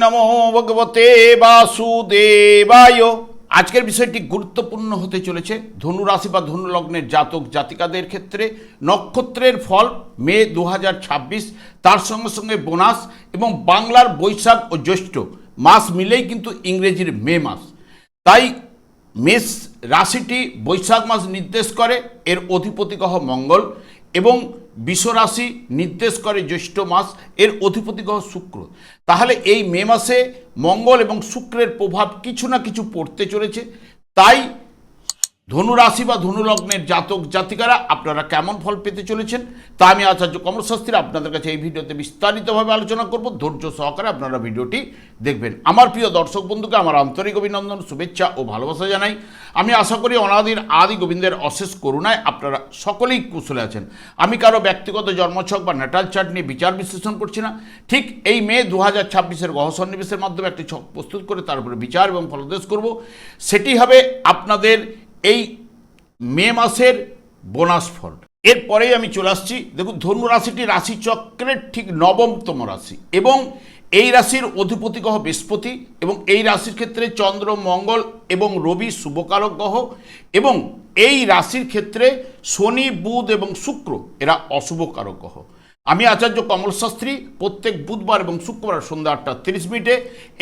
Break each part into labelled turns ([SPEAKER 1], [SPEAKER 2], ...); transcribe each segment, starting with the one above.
[SPEAKER 1] নমো ভগবতে বাসুদেবায়। আজকের বিষয়টি গুরুত্বপূর্ণ হতে চলেছে ধনু রাশি বা ধনু লগ্নের জাতক জাতিকাদের ক্ষেত্রে। নক্ষত্রের ফল মে 2026, তার সঙ্গে সঙ্গে বোনাস এবং বাংলার বৈশাখ ও জ্যৈষ্ঠ মাস মিলেই কিন্তু ইংরেজির মে মাস। তাই মেষ রাশিটি বৈশাখ মাস নির্দেশ করে, এর অধিপতি গ্রহ মঙ্গল, এবং বৃষ রাশি নির্দেশ করে জ্যৈষ্ঠ মাস, এর অধিপতি গ্রহ শুক্র। তাহলে এই মে মাসে মঙ্গল এবং শুক্রের প্রভাব কিছু না কিছু পড়তে চলেছে। তাই ধনু রাশি বা ধনু লগ্নের জাতক জাতিকারা আপনারা কেমন ফল পেতে চলেছেন তা আমি আচার্য কমল শাস্ত্রী আপনাদের কাছে এই ভিডিওতে বিস্তারিতভাবে আলোচনা করব। ধৈর্য সহকারে আপনারা ভিডিওটি দেখবেন। আমার প্রিয় দর্শক বন্ধুকে আমার আন্তরিক অভিনন্দন, শুভেচ্ছা ও ভালোবাসা জানাই। আমি আশা করি অনাদির আদি গোবিন্দের অশেষ করুণায় আপনারা সকলেই কুশলে আছেন। আমি কারো ব্যক্তিগত জন্মছক বা ন্যাটাল চার্ট নিয়ে বিচার বিশ্লেষণ করছি না। ঠিক এই মে 2026-এর গ্রহ সন্নিবেশের মাধ্যমে একটি ছক প্রস্তুত করে তার উপরে বিচার এবং ফলদেশ করব। সেটি হবে আপনাদের এই মে মাসের বোনাস ফল। এরপরেই আমি চলে আসছি। দেখুন, ধনু রাশিটি রাশিচক্রের ঠিক নবমতম রাশি এবং এই রাশির অধিপতি গ্রহ বৃহস্পতি, এবং এই রাশির ক্ষেত্রে চন্দ্র, মঙ্গল এবং রবি শুভকারক গ্রহ, এবং এই রাশির ক্ষেত্রে শনি, বুধ এবং শুক্র এরা অশুভকারক গ্রহ। আমি আচার্য কমল শাস্ত্রী প্রত্যেক বুধবার এবং শুক্রবার সন্ধ্যা 8:30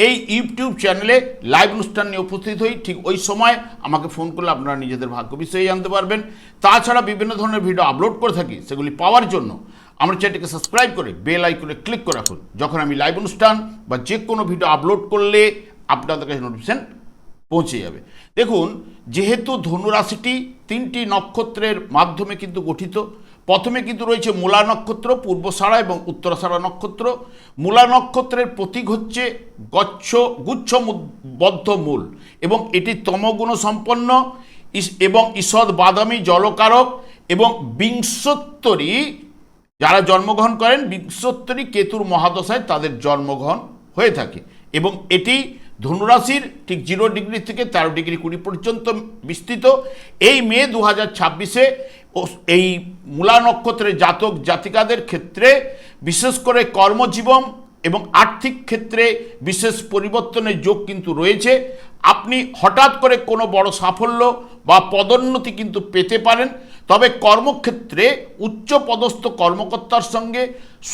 [SPEAKER 1] এই ইউটিউব চ্যানেলে লাইভ অনুষ্ঠান নিয়ে উপস্থিত হই। ঠিক ওই সময় আমাকে ফোন করলে আপনারা নিজেদের ভাগ্য বিষয়ে জানতে পারবেন। তাছাড়া বিভিন্ন ধরনের ভিডিও আপলোড করে থাকি, সেগুলি পাওয়ার জন্য আমার চ্যানেলটিকে সাবস্ক্রাইব করে বেল আইকনে ক্লিক করে রাখুন। যখন আমি লাইভ অনুষ্ঠান বা যে কোনো ভিডিও আপলোড করলে আপনাদের কাছে নোটিফিকেশন পৌঁছে যাবে। দেখুন, যেহেতু ধনু রাশিটি 3টি নক্ষত্রের মাধ্যমে কিন্তু গঠিত। প্রথমে কিন্তু রয়েছে মূলা নক্ষত্র, পূর্বষাঢ়া এবং উত্তরাষাঢ়া নক্ষত্র। মূলা নক্ষত্রের প্রতীক হচ্ছে গুচ্ছবদ্ধ মূল, এবং এটি তমগুণ সম্পন্ন এবং ঈষৎ বাদামি জলকারক, এবং বিংশোত্তরী যারা জন্মগ্রহণ করেন বিংশোত্তরী কেতুর মহাদশায় তাদের জন্মগ্রহণ হয়ে থাকে, এবং এটি ধনুরাশির ঠিক 0 ডিগ্রি থেকে 13 ডিগ্রি 20 পর্যন্ত বিস্তৃত। এই মে 2026-এ এই মূলা নক্ষত্রের জাতক জাতিকাদের ক্ষেত্রে বিশেষ করে কর্মজীবন এবং আর্থিক ক্ষেত্রে বিশেষ পরিবর্তনের যোগ কিন্তু রয়েছে। আপনি হঠাৎ করে কোনো বড় সাফল্য বা পদোন্নতি কিন্তু পেতে পারেন। তবে কর্মক্ষেত্রে উচ্চপদস্থ কর্মকর্তার সঙ্গে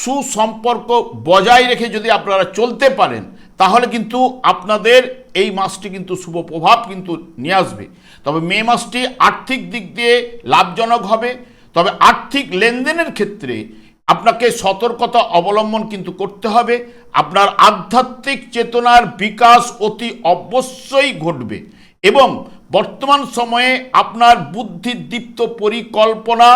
[SPEAKER 1] সুসম্পর্ক বজায় রেখে যদি আপনারা চলতে পারেন তাহলে কিন্তু আপনাদের এই মাসটি কিন্তু শুভ প্রভাব কিন্তু নিয়ে আসবে। তবে মে মাসটি আর্থিক দিক দিয়ে লাভজনক হবে। তবে আর্থিক লেনদেনের ক্ষেত্রে আপনাকে সতর্কতা অবলম্বন কিন্তু করতে হবে। আপনার আধ্যাত্মিক চেতনার বিকাশ অতি অবশ্যই ঘটবে, এবং বর্তমান সময়ে আপনার বুদ্ধিদীপ্ত পরিকল্পনা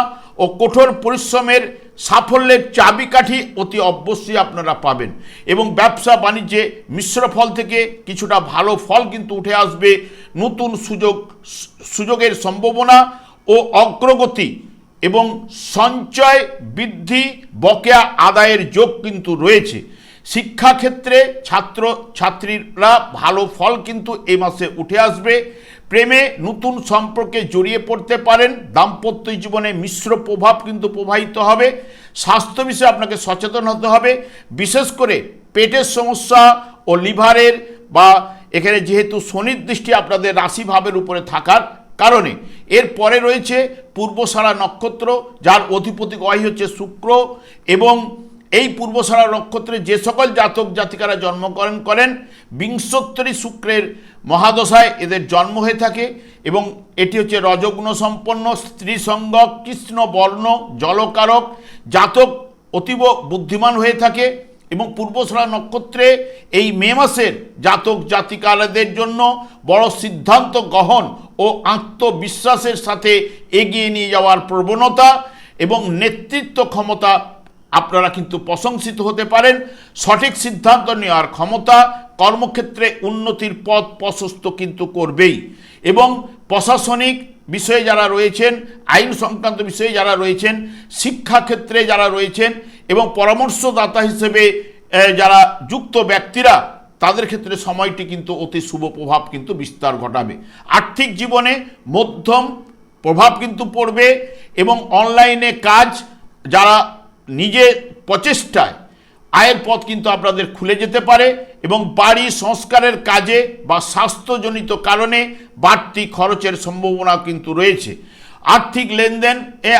[SPEAKER 1] ও কঠোর পরিশ্রমের সাফল্যের চাবিকাঠি অতি অবশ্যই আপনারা পাবেন, এবং ব্যবসা বাণিজ্যে মিশ্র ফল থেকে কিছুটা ভালো ফল কিন্তু উঠে আসবে। নতুন সুযোগের সম্ভাবনা ও অগ্রগতি এবং সঞ্চয় বৃদ্ধি, বকেয়া আদায়ের যোগ কিন্তু রয়েছে। শিক্ষাক্ষেত্রে ছাত্রছাত্রীরা ভালো ফল কিন্তু এই মাসে উঠে আসবে। প্রেমে নতুন সম্পর্কে জড়িয়ে পড়তে পারেন। দাম্পত্য জীবনে মিশ্র প্রভাব কিন্তু প্রবাহিত হবে। স্বাস্থ্য বিষয়ে আপনাকে সচেতন হতে হবে, বিশেষ করে পেটের সমস্যা ও লিভারের, বা এখানে যেহেতু শনির দৃষ্টি আপনাদের রাশিভাবের উপরে থাকার কারণে। এরপরে রয়েছে পূর্বষাঢ়া নক্ষত্র, যার অধিপতি গ্রহ হচ্ছে শুক্র, এবং এই পূর্বষাঢ়া নক্ষত্রে যে সকল জাতক জাতিকারা জন্মগ্রহণ করেন বিংশোত্তরী শুক্রের মহাদশায় এদের জন্ম হয়ে থাকে, এবং এটি হচ্ছে রজগুণ সম্পন্ন, স্ত্রী সঙ্গ, কৃষ্ণ বর্ণ, জলকারক। জাতক অতীব বুদ্ধিমান হয়ে থাকে, এবং পূর্বষাঢ়া নক্ষত্রে এই মে মাসের জাতক জাতিকাদের জন্য বড় সিদ্ধান্ত গ্রহণ ও আত্মবিশ্বাসের সাথে এগিয়ে নিয়ে যাওয়ার প্রবণতা এবং নেতৃত্ব ক্ষমতা আপনারা কিন্তু প্রশংসিত হতে পারেন। সঠিক সিদ্ধান্ত নেওয়ার ক্ষমতা কর্মক্ষেত্রে উন্নতির পথ প্রশস্ত কিন্তু করবেই, এবং প্রশাসনিক বিষয়ে যারা রয়েছেন, আইন সংক্রান্ত বিষয়ে যারা রয়েছেন, শিক্ষাক্ষেত্রে যারা রয়েছেন, এবং পরামর্শদাতা হিসেবে যারা যুক্ত ব্যক্তিরা, তাদের ক্ষেত্রে সময়টি কিন্তু অতি শুভ প্রভাব কিন্তু বিস্তার ঘটাবে। আর্থিক জীবনে মধ্যম প্রভাব কিন্তু পড়বে, এবং অনলাইনে কাজ যারা নিজের প্রচেষ্টায় আয়ের পথ কিন্তু আপনাদের খুলে যেতে পারে এবং বাড়ি সংস্কারের কাজে বা স্বাস্থ্যজনিত কারণে বাড়তি খরচের সম্ভাবনা কিন্তু রয়েছে। আর্থিক লেনদেন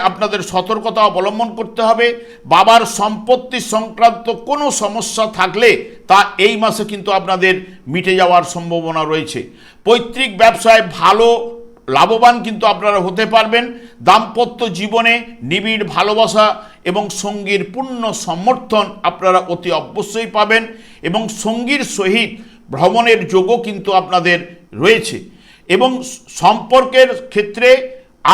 [SPEAKER 1] আপনাদের সতর্কতা অবলম্বন করতে হবে। বাবার সম্পত্তি সংক্রান্ত কোনো সমস্যা থাকলে তা এই মাসে কিন্তু আপনাদের মিটে যাওয়ার সম্ভাবনা রয়েছে। পৈতৃক ব্যবসায় ভালো লাভবান কিন্তু আপনারা হতে পারবেন। দাম্পত্য জীবনে নিবিড় ভালোবাসা এবং সঙ্গীর পূর্ণ সমর্থন আপনারা অতি অবশ্যই পাবেন এবং সঙ্গীর সহিত ভ্রমণের যোগও কিন্তু আপনাদের রয়েছে এবং সম্পর্কের ক্ষেত্রে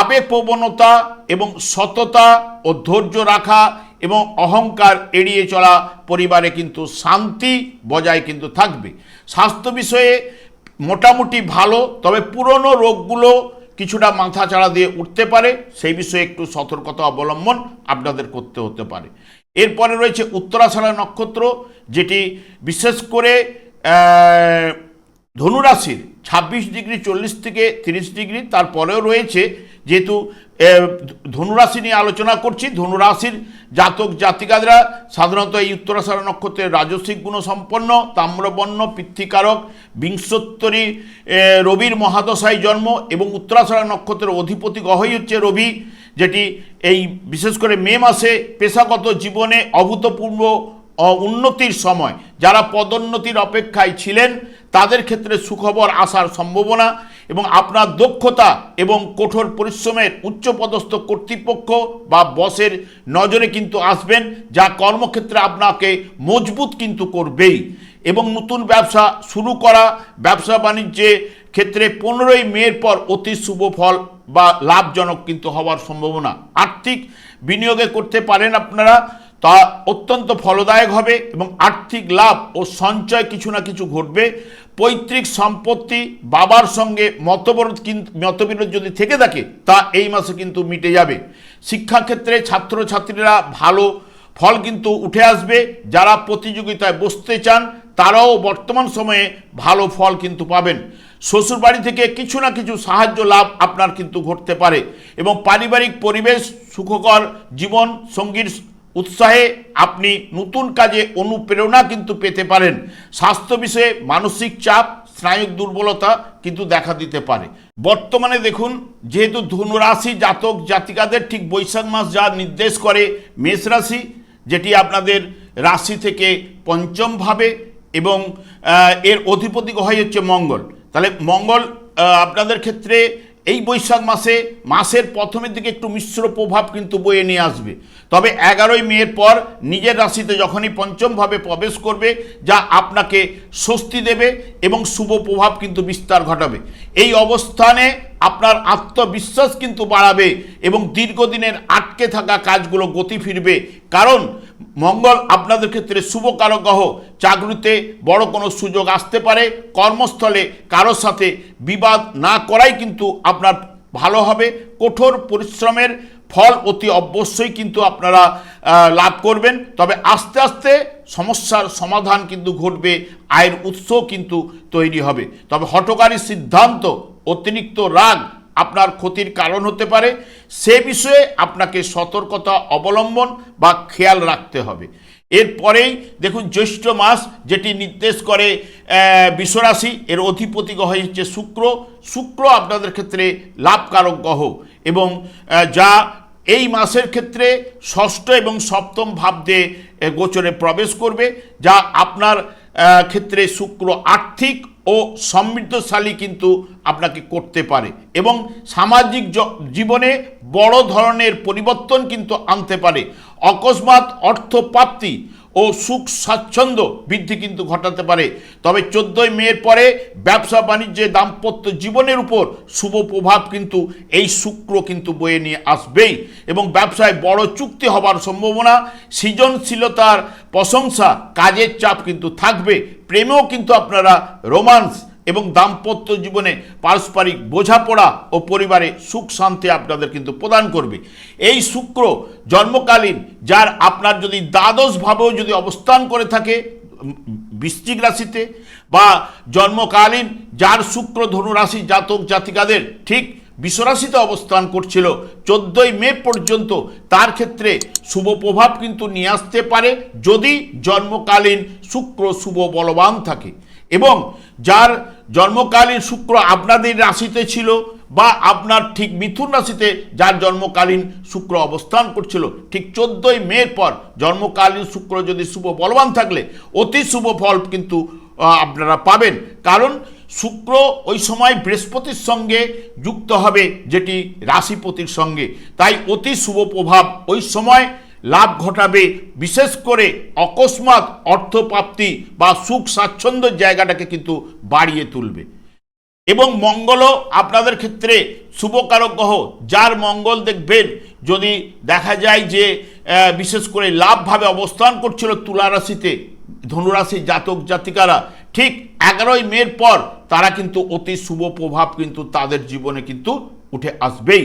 [SPEAKER 1] আবেগপ্রবণতা এবং সততা ও ধৈর্য রাখা এবং অহংকার এড়িয়ে চলা পরিবারে কিন্তু শান্তি বজায় কিন্তু থাকবে। স্বাস্থ্য বিষয়ে মোটামুটি ভালো, তবে পুরনো রোগগুলো কিছুটা মাথাচাড়া দিয়ে উঠতে পারে, সেই বিষয়ে একটু সতর্কতা অবলম্বন আপনাদের করতে হতে পারে। এরপরে রয়েছে উত্তরাষাঢ়া নক্ষত্র, যেটি বিশেষ করে ধনুরাশির 26 ডিগ্রি 40 থেকে 30 ডিগ্রি, তারপরেও রয়েছে। যেহেতু ধনুরাশি নিয়ে আলোচনা করছি, ধনুরাশির জাতক জাতিকারা সাধারণত এই উত্তরাষাঢ়া নক্ষত্রের রাজসিক গুণসম্পন্ন, তাম্রবর্ণ, পিতৃকারক, বিংশোত্তরী রবির মহাদশায় জন্ম এবং উত্তরাষাঢ়া নক্ষত্রের অধিপতি গ্রহই হচ্ছে রবি, যেটি এই বিশেষ করে মে মাসে পেশাগত জীবনে অভূতপূর্ব উন্নতির সময়। যারা পদোন্নতির অপেক্ষায় ছিলেন তাদের ক্ষেত্রে সুখবর আসার সম্ভাবনা এবং আপনার দক্ষতা এবং কঠোর পরিশ্রমের উচ্চপদস্থ কর্তৃপক্ষ বা বসের নজরে কিন্তু আসবেন, যা কর্মক্ষেত্রে আপনাকে মজবুত কিন্তু করবেই। এবং নতুন ব্যবসা শুরু করা, ব্যবসা বাণিজ্যের ক্ষেত্রে 15ই মের পর অতি শুভ ফল বা লাভজনক কিন্তু হওয়ার সম্ভাবনা। আর্থিক বিনিয়োগে করতে পারেন আপনারা, তা অত্যন্ত ফলদায়ক হবে এবং আর্থিক লাভ ও সঞ্চয় কিছু না কিছু ঘটবে। পৈতৃক সম্পত্তি, বাবার সঙ্গে মতবিরোধ যদি থেকে থাকে তা এই মাসে কিন্তু মিটে যাবে। শিক্ষাক্ষেত্রে ছাত্রছাত্রীরা ভালো ফল কিন্তু উঠে আসবে। যারা প্রতিযোগিতায় বসতে চান তারাও বর্তমান সময়ে ভালো ফল কিন্তু পাবেন। শ্বশুরবাড়ি থেকে কিছু না কিছু সাহায্য লাভ আপনার কিন্তু ঘটতে পারে এবং পারিবারিক পরিবেশ সুখকর, জীবন সঙ্গীর উৎসাহে আপনি নতুন কাজে অনুপ্রেরণা কিন্তু পেতে পারেন। স্বাস্থ্য বিষয়ে মানসিক চাপ, স্নায়ুর দুর্বলতা কিন্তু দেখা দিতে পারে। বর্তমানে দেখুন, যেহেতু ধনুরাশি জাতক জাতিকাদের ঠিক বৈশাখ মাস যা নির্দেশ করে মেষ রাশি, যেটি আপনাদের রাশি থেকে পঞ্চম ভাবে এবং এর অধিপতি গ্রহ হচ্ছে মঙ্গল। তাহলে মঙ্গল আপনাদের ক্ষেত্রে এই বৈশাখ মাসের প্রথমের দিকে একটু মিশ্র প্রভাব কিন্তু বয়ে নিয়ে আসবে, তবে 11ই মের পর নিজের রাশিতে যখনই পঞ্চমভাবে প্রবেশ করবে, যা আপনাকে স্বস্তি দেবে এবং শুভ প্রভাব কিন্তু বিস্তার ঘটাবে। এই অবস্থানে আপনার আত্মবিশ্বাস কিন্তু বাড়াবে এবং দীর্ঘদিনের আটকে থাকা কাজগুলো গতি ফিরবে, কারণ মঙ্গল আপনাদের ক্ষেত্রে শুভকারক গ্রহ। চাকরিতে বড় কোনো সুযোগ আসতে পারে, কর্মস্থলে কারোর সাথে বিবাদ না করাই কিন্তু আপনার ভালো হবে। কঠোর পরিশ্রমের ফল অতি অবশ্যই কিন্তু আপনারা লাভ করবেন, তবে আস্তে আস্তে সমস্যার সমাধান কিন্তু ঘটবে, আয়ের উৎস কিন্তু তৈরি হবে। তবে হঠকারী সিদ্ধান্ত, অতিরিক্ত রাগ আপনার ক্ষতির কারণ হতে পারে, সে বিষয়ে আপনাকে সতর্কতা অবলম্বন বা খেয়াল রাখতে হবে। এরপরেই দেখুন জ্যৈষ্ঠ মাস, যেটি নির্দেশ করে বিশ্বরাশি, এর অধিপতি গ্রহ হচ্ছে শুক্র আপনাদের ক্ষেত্রে লাভকারক গ্রহ এবং যা এই মাসের ক্ষেত্রে ষষ্ঠ এবং সপ্তম ভাব দিয়ে গোচরে প্রবেশ করবে, যা আপনার ক্ষেত্রে শুক্র আর্থিক ও সমৃদ্ধশালী কিন্তু আপনাকে করতে পারে এবং সামাজিক জীবনে বড় ধরনের পরিবর্তন কিন্তু আনতে পারে। অকস্মাৎ অর্থপ্রাপ্তি ও সুখ স্বাচ্ছন্দ্য বৃদ্ধি কিন্তু ঘটাতে পারে। তবে 14ই মের পরে ব্যবসা বাণিজ্যে, দাম্পত্য জীবনের উপর শুভ প্রভাব কিন্তু এই শুক্র কিন্তু বয়ে নিয়ে আসবেই এবং ব্যবসায় বড় চুক্তি হবার সম্ভাবনা, সৃজনশীলতার প্রশংসা, কাজের চাপ কিন্তু থাকবে। প্রেমেও কিন্তু আপনারা রোমান্স এবং দাম্পত্য জীবনে পারস্পরিক বোঝাপড়া ও পরিবারে সুখ শান্তি আপনাদের কিন্তু প্রদান করবে। এই শুক্র জন্মকালীন যার আপনার যদি দ্বাদশ ভাবেও যদি অবস্থান করে থাকে বৃশ্চিক রাশিতে, বা জন্মকালীন যার শুক্র ধনু রাশি জাতক জাতিকাদের ঠিক বিশ্বরাশিতে অবস্থান করছিল 14ই মে পর্যন্ত, তার ক্ষেত্রে শুভ প্রভাব কিন্তু নিয়ে আসতে পারে যদি জন্মকালীন শুক্র শুভ বলবান থাকে। এবং যার জন্মকালীন শুক্র আপনাদের রাশিতে ছিল বা আপনার ঠিক মিথুন রাশিতে যার জন্মকালীন শুক্র অবস্থান করছিল, ঠিক 14ই মের পর জন্মকালীন শুক্র যদি শুভ বলবান থাকলে অতি শুভ ফল কিন্তু আপনারা পাবেন। কারণ শুক্র ওই সময় বৃহস্পতির সঙ্গে যুক্ত হবে, যেটি রাশিপতির সঙ্গে, তাই অতি শুভ প্রভাব ওই সময় লাভ ঘটাবে। বিশেষ করে অকস্মাৎ অর্থপ্রাপ্তি বা সুখ স্বাচ্ছন্দ্যের জায়গাটাকে কিন্তু বাড়িয়ে তুলবে। এবং মঙ্গলও আপনাদের ক্ষেত্রে শুভকারক গ্রহ, যার মঙ্গল দেখবেন যদি দেখা যায় যে বিশেষ করে লাভভাবে অবস্থান করছিল তুলা রাশিতে, ধনুরাশির জাতক জাতিকারা ঠিক 11ই মের পর তারা কিন্তু অতি শুভ প্রভাব কিন্তু তাদের জীবনে কিন্তু উঠে আসবেই।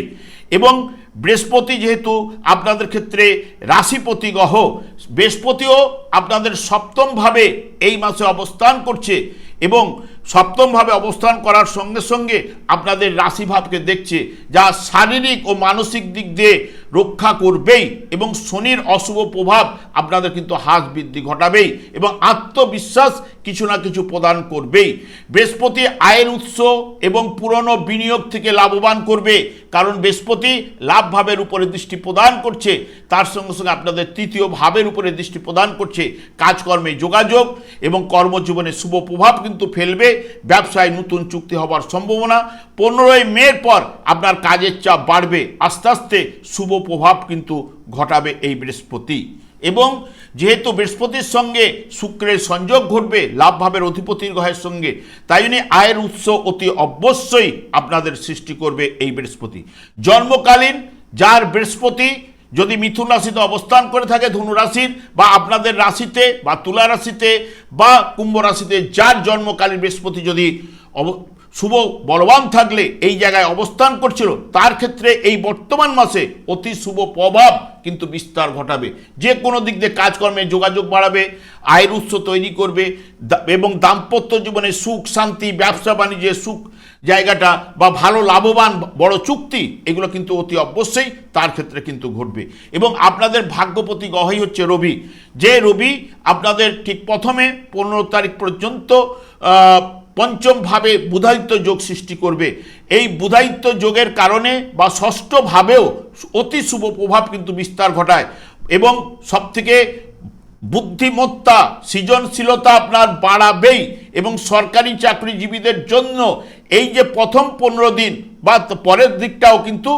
[SPEAKER 1] এবং বৃহস্পতি যেহেতু আপনাদের ক্ষেত্রে রাশিপতি গ্রহ, বৃহস্পতিও আপনাদের সপ্তমভাবে এই মাসে অবস্থান করছে এবং সপ্তমভাবে অবস্থান করার সঙ্গে সঙ্গে আপনাদের রাশিভাবকে দেখছে, যা শারীরিক ও মানসিক দিক দিয়ে রক্ষা করবেই। এবং শনির অশুভ প্রভাব আপনাদের কিন্তু হ্রাস বৃদ্ধি ঘটাবেই এবং আত্মবিশ্বাস কিছু না কিছু প্রদান করবেই। বৃহস্পতি আয়ের উৎস এবং পুরনো বিনিয়োগ থেকে লাভবান করবে, কারণ বৃহস্পতি লাভ ভাবের উপরে দৃষ্টি প্রদান করছে, তার সঙ্গে সঙ্গে আপনাদের তৃতীয় ভাবের উপরে দৃষ্টি প্রদান করছে। কাজকর্মে যোগাযোগ এবং কর্মজীবনে শুভ প্রভাব কিন্তু ফেলবে। ব্যবসায় নতুন চুক্তি হবার সম্ভাবনা। 15ই মের পর আপনার কাজের চাপ বাড়বে, আস্তে আস্তে শুভ প্রভাব কিন্তু ঘটাবে এই বৃহস্পতি। এবং যেহেতু বৃহস্পতির সঙ্গে শুক্রের সংযোগ ঘটবে লাভভাবের অধিপতির গ্রহের সঙ্গে, তাই জন্য আয়ের উৎস অতি অবশ্যই আপনাদের সৃষ্টি করবে এই বৃহস্পতি। জন্মকালীন যার বৃহস্পতি যদি মিথুন রাশিতে অবস্থান করে থাকে, ধনু রাশির বা আপনাদের রাশিতে বা তুলা রাশিতে বা কুম্ভ রাশিতে যার জন্মকালীন বৃহস্পতি যদি শুভ বলবান থাকলে এই জায়গায় অবস্থান করছিল, তার ক্ষেত্রে এই বর্তমান মাসে অতি শুভ প্রভাব কিন্তু বিস্তার ঘটাবে। যে কোনো দিক দিয়ে কাজকর্মে যোগাযোগ বাড়াবে, আয়ের উৎস তৈরি করবে এবং দাম্পত্য জীবনে সুখ শান্তি, ব্যবসা বাণিজ্যের সুখ জায়গাটা বা ভালো লাভবান বড় চুক্তি, এগুলো কিন্তু অতি অবশ্যই তার ক্ষেত্রে কিন্তু ঘটবে। এবং আপনাদের ভাগ্যপতি গ্রহই হচ্ছে রবি, যে রবি আপনাদের ঠিক প্রথমে 15 তারিখ পর্যন্ত পঞ্চম ভাবে বুধায়িত্ব যোগ সৃষ্টি করবে। এই বুধায়িত্ব যোগের কারণে বা ষষ্ঠ ভাবেও অতি শুভ প্রভাব কিন্তু বিস্তার ঘটায় এবং সবথেকে বুদ্ধিমত্তা সৃজনশীলতা আপনার বাড়াবেই। এবং সরকারি চাকরিজীবীদের জন্য এই যে প্রথম 15 দিন বা পরের দিকটাও কিন্তু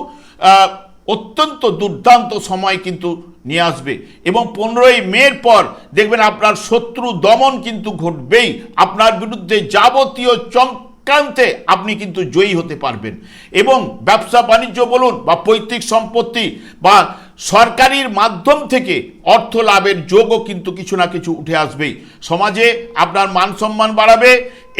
[SPEAKER 1] অত্যন্ত দুর্দান্ত সময় কিন্তু নিয়ে আসবে। এবং 15ই মের পর দেখবেন আপনার শত্রু দমন কিন্তু ঘটবেই, আপনার বিরুদ্ধে যাবতীয় চক্রান্তে আপনি কিন্তু জয়ী হতে পারবেন। এবং ব্যবসা বাণিজ্য বলুন বা পৈতৃক সম্পত্তি বা সরকারির মাধ্যম থেকে অর্থ লাভের যোগও কিন্তু কিছু না কিছু উঠে আসবেই। সমাজে আপনার মান সম্মান বাড়াবে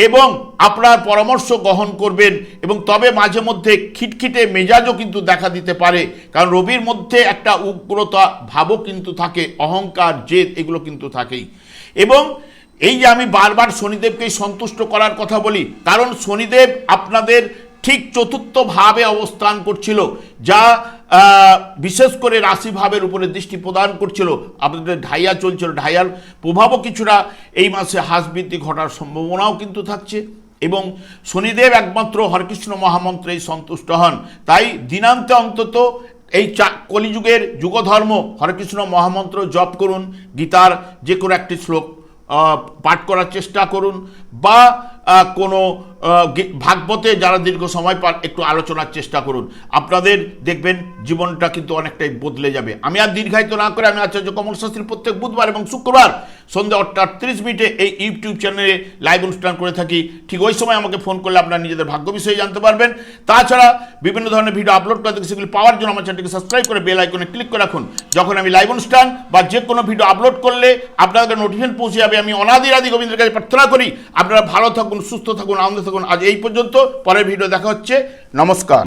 [SPEAKER 1] এবং আপনার পরামর্শ গ্রহণ করবেন। এবং তবে মাঝে মধ্যে খিটখিটে মেজাজও কিন্তু দেখা দিতে পারে, কারণ রবির মধ্যে একটা উগ্রতা ভাবও কিন্তু থাকে, অহংকার জেদ এগুলো কিন্তু থাকেই। এবং এই যে আমি বারবার শনিদেবকেই সন্তুষ্ট করার কথা বলি, কারণ শনিদেব আপনাদের ঠিক চতুর্থ ভাবে অবস্থান করছিল, যা বিশেষ করে রাশিভাবের উপরে দৃষ্টি প্রদান করছিল। আপনাদের ঢাইয়া চলছিল, ঢাইয়ার প্রভাবও কিছুটা এই মাসে হ্রাস বৃদ্ধি ঘটার সম্ভাবনাও কিন্তু থাকছে। এবং শনিদেব একমাত্র হরেকৃষ্ণ মহামন্ত্রেই সন্তুষ্ট হন, তাই দিনান্তে অন্তত এই কলিযুগের যুগধর্ম হরেকৃষ্ণ মহামন্ত্র জপ করুন, গীতার যে কোনো একটি শ্লোক পাঠ করার চেষ্টা করুন বা কোনো ভাগবতে যারা দীর্ঘ সময় পান একটু আলোচনার চেষ্টা করুন। আপনাদের দেখবেন জীবনটা কিন্তু অনেকটাই বদলে যাবে। আমি আর দীর্ঘায়িত না করে আমি আচার্য কমল শাস্ত্রী প্রত্যেক বুধবার এবং শুক্রবার সন্ধ্যা 8:38 এই ইউটিউব চ্যানেলে লাইভ অনুষ্ঠান করে থাকি। ঠিক ওই সময় আমাকে ফোন করলে আপনারা নিজেদের ভাগ্য বিষয়ে জানতে পারবেন। তাছাড়া বিভিন্ন ধরনের ভিডিও আপলোড করে থাকি, সেগুলি পাওয়ার জন্য আমার চ্যানেলটিকে সাবস্ক্রাইব করে বেল আইকনে ক্লিক করে রাখুন। যখন আমি লাইভ অনুষ্ঠান বা যে কোনো ভিডিও আপলোড করলে আপনাদের নোটিফিকেশন পৌঁছে যাবে। আমি অনাদি গোবিন্দের কাছে প্রার্থনা করি আপনারা ভালো থাকুন, সুস্থ থাকুন, আনন্দ থাকুন। আজ এই পর্যন্ত, পরের ভিডিও দেখা হচ্ছে। নমস্কার।